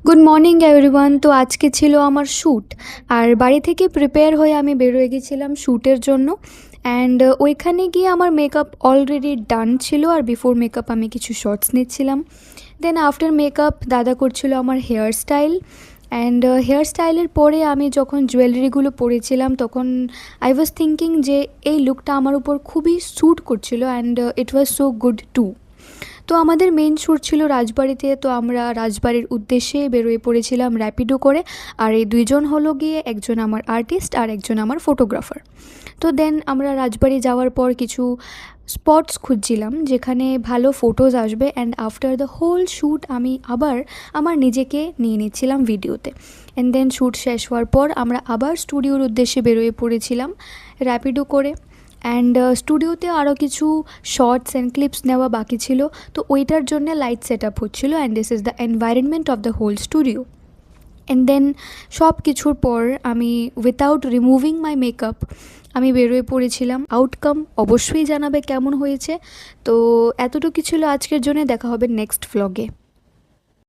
Good morning everyone. তো আজকে ছিল আমার শ্যুট, আর বাড়ি থেকে প্রিপেয়ার হয়ে আমি বেরোয় গেছিলাম শ্যুটের জন্য। অ্যান্ড ওইখানে গিয়ে আমার মেকআপ অলরেডি ডান ছিল, আর বিফোর মেকআপ আমি কিছু শর্টস নিচ্ছিলাম। দেন আফটার মেকআপ দাদা করছিল আমার হেয়ার স্টাইল। অ্যান্ড হেয়ার স্টাইলের পরে আমি যখন জুয়েলারিগুলো পরেছিলাম তখন আই ওয়াজ থিঙ্কিং যে এই লুকটা আমার উপর খুবই স্যুট করছিল, and it was so good too. তো আমাদের মেইন শ্যুট ছিল রাজবাড়িতে, তো আমরা রাজবাড়ির উদ্দেশ্যে বেরোয় পড়েছিলাম র্যাপিডো করে। আর এই দুইজন হলো গিয়ে, একজন আমার আর্টিস্ট আর একজন আমার ফটোগ্রাফার। তো দেন আমরা রাজবাড়ি যাওয়ার পর কিছু স্পটস খুঁজছিলাম যেখানে ভালো ফটোজ আসবে, and after the whole shoot আমি আবার আমার নিজেকে নিয়ে নিচ্ছিলাম ভিডিওতে। অ্যান্ড দেন শ্যুট শেষ হওয়ার পর আমরা আবার স্টুডিওর উদ্দেশ্যে বেরোয় পড়েছিলাম র্যাপিডো করে। অ্যান্ড স্টুডিওতে আরও কিছু শর্টস অ্যান্ড ক্লিপস নেওয়া বাকি ছিল, তো ওইটার জন্য লাইট সেট আপ হচ্ছিলো, and this is the environment of the whole studio. And then সব কিছুর পর আমি উইথাউট রিমুভিং মাই মেকআপ আমি বেরোয় পড়েছিলাম। আউটকাম অবশ্যই জানাবে কেমন হয়েছে। তো এতটুকু ছিল আজকের জন্য, দেখা হবে নেক্সট ভ্লগে।